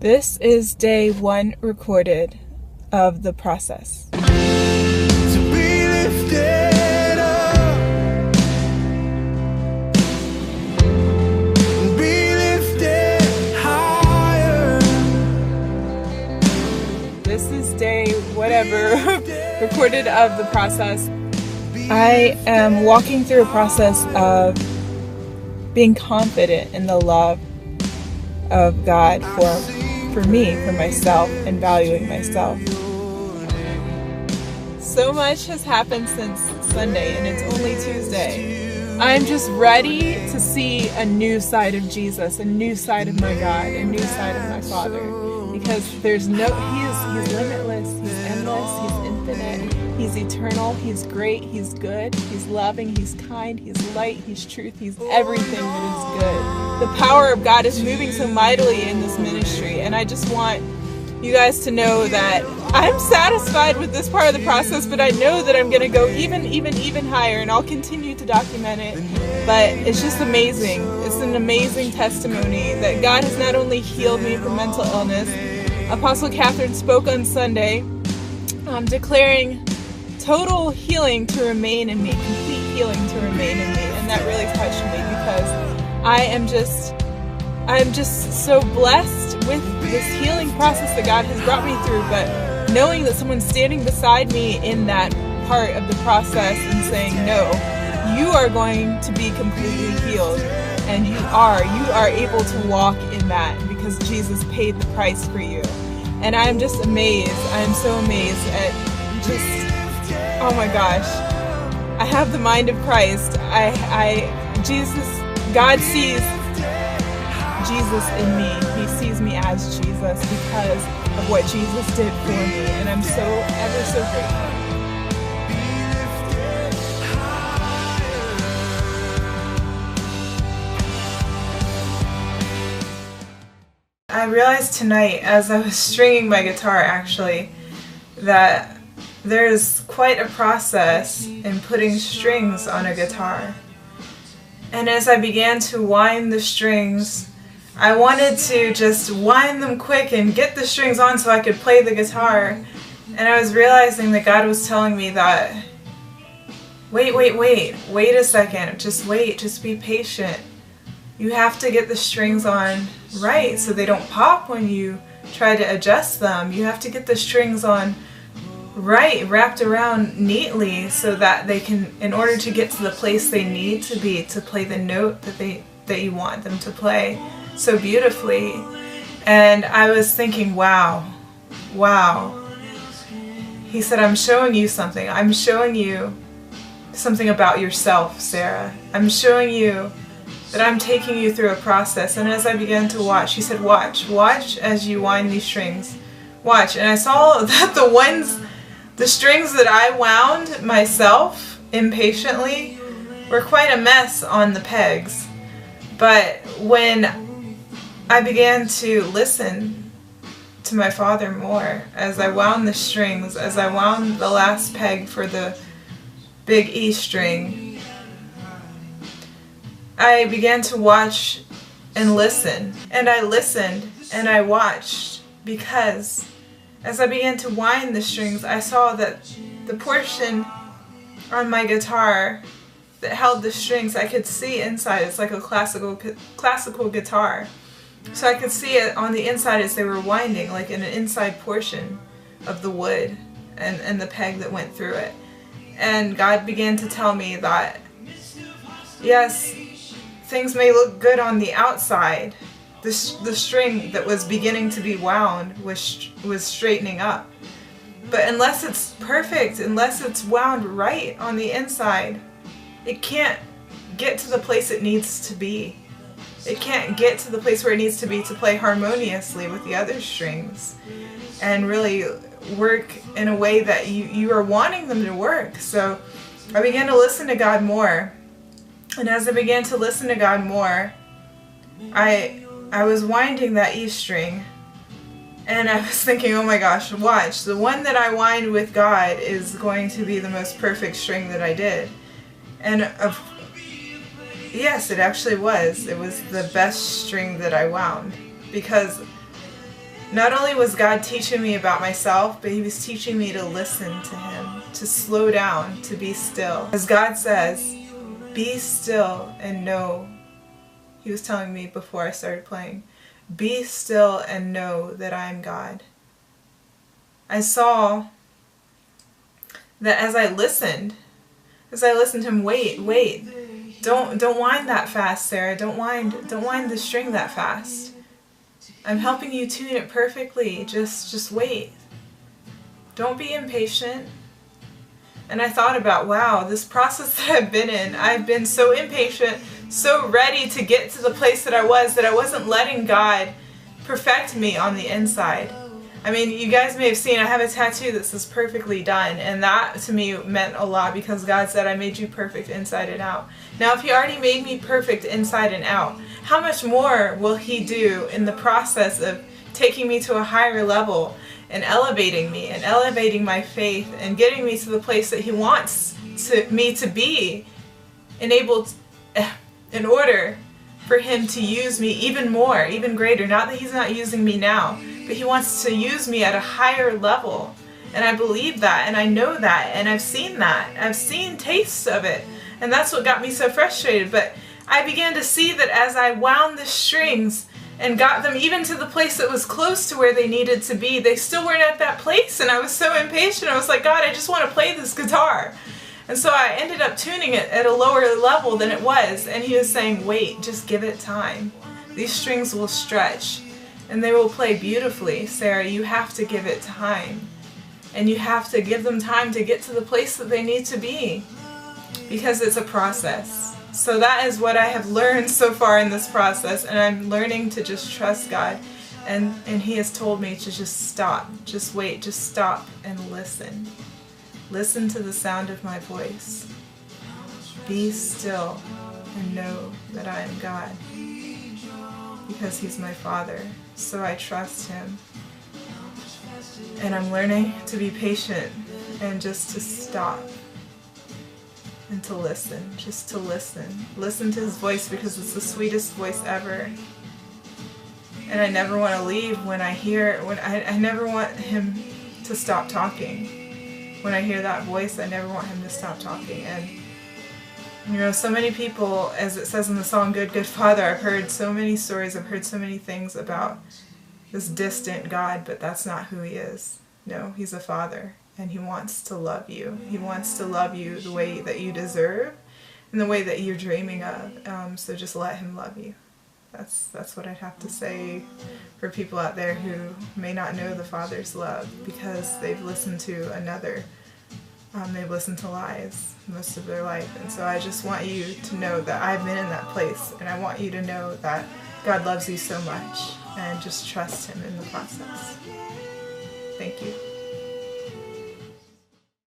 This is day 1 recorded of the process. To be lifted up, be lifted higher. This is day whatever recorded of the process. I am walking through a process of being confident in the love of God for me, for myself, and valuing myself. So much has happened since Sunday, and it's only Tuesday. I'm just ready to see a new side of Jesus, a new side of my God, a new side of my Father. Because he's limitless, he's endless, he's infinite, he's eternal, he's great, he's good, he's loving, he's kind, he's light, he's truth, he's everything that is good. The power of God is moving so mightily in this ministry, and I just want you guys to know that I'm satisfied with this part of the process, but I know that I'm going to go even higher, and I'll continue to document it. But it's just amazing. It's an amazing testimony that God has not only healed me from mental illness. Apostle Catherine spoke on Sunday, declaring total healing to remain in me, complete healing to remain in me, and that really touched me because I'm just so blessed with this healing process that God has brought me through, but knowing that someone's standing beside me in that part of the process and saying, no, you are going to be completely healed, and you are able to walk in that because Jesus paid the price for you. And I'm just amazed. I'm so amazed at just, oh my gosh, I have the mind of Christ. God sees Jesus in me. He sees me as Jesus because of what Jesus did for me, and I'm so ever so grateful. I realized tonight as I was stringing my guitar actually that there's quite a process in putting strings on a guitar. And as I began to wind the strings, I wanted to just wind them quick and get the strings on so I could play the guitar. And I was realizing that God was telling me that, wait a second, just wait, just be patient. You have to get the strings on right so they don't pop when you try to adjust them. You have to get the strings on right, wrapped around neatly so that they can, in order to get to the place they need to be to play the note that you want them to play so beautifully. And I was thinking, wow. He said, I'm showing you something. I'm showing you something about yourself, Sarah. I'm showing you that I'm taking you through a process. And as I began to watch, he said, watch as you wind these strings. Watch. And I saw that the strings that I wound myself impatiently were quite a mess on the pegs. But when I began to listen to my Father more, as I wound the strings, as I wound the last peg for the big E string, I began to watch and listen. And I listened and I watched because as I began to wind the strings, I saw that the portion on my guitar that held the strings, I could see inside. It's like a classical guitar. So I could see it on the inside as they were winding, like in an inside portion of the wood and the peg that went through it. And God began to tell me that, yes, things may look good on the outside. The string that was beginning to be wound was straightening up. But unless it's perfect, unless it's wound right on the inside, it can't get to the place it needs to be. It can't get to the place where it needs to be to play harmoniously with the other strings and really work in a way that you are wanting them to work. So I began to listen to God more. And as I began to listen to God more, I was winding that E string, and I was thinking, oh my gosh, watch, the one that I wind with God is going to be the most perfect string that I did. And yes, it actually was. It was the best string that I wound, because Not only was God teaching me about myself, but he was teaching me to listen to him, to slow down, to be still. As God says, be still and know. He was telling me before I started playing, be still and know that I am God. I saw that as I listened to him, wait, don't wind that fast, Sarah. Don't wind the string that fast. I'm helping you tune it perfectly. Just wait. Don't be impatient. And I thought about, wow, this process that I've been in, I've been so impatient, so ready to get to the place that I wasn't letting God perfect me on the inside. I mean, you guys may have seen I have a tattoo that says perfectly done, and that to me meant a lot because God said I made you perfect inside and out. Now if he already made me perfect inside and out, how much more will he do in the process of taking me to a higher level and elevating me and elevating my faith and getting me to the place that he wants me to be, enabled in order for him to use me even more, even greater. Not that he's not using me now, but he wants to use me at a higher level. And I believe that, and I know that, and I've seen that. I've seen tastes of it, and that's what got me so frustrated. But I began to see that as I wound the strings and got them even to the place that was close to where they needed to be, they still weren't at that place, and I was so impatient. I was like, God, I just want to play this guitar. And so I ended up tuning it at a lower level than it was, and he was saying, wait, just give it time. These strings will stretch, and they will play beautifully. Sarah, you have to give it time, and you have to give them time to get to the place that they need to be, because it's a process. So that is what I have learned so far in this process, and I'm learning to just trust God, and he has told me to just stop, just wait, just stop and listen. Listen to the sound of my voice. Be still and know that I am God, because he's my Father, so I trust him. And I'm learning to be patient and just to stop and to listen, just to listen. Listen to his voice, because it's the sweetest voice ever. And I never want to leave when I hear, I never want him to stop talking. When I hear that voice, I never want him to stop talking. And you know, so many people, as it says in the song Good, Good Father, I've heard so many stories, I've heard so many things about this distant God, but that's not who he is. No, he's a father, and he wants to love you. He wants to love you the way that you deserve and the way that you're dreaming of. So just let him love you. That's what I'd have to say for people out there who may not know the Father's love because they've listened to another. They've listened to lies most of their life. And so I just want you to know that I've been in that place, and I want you to know that God loves you so much, and just trust him in the process. Thank you.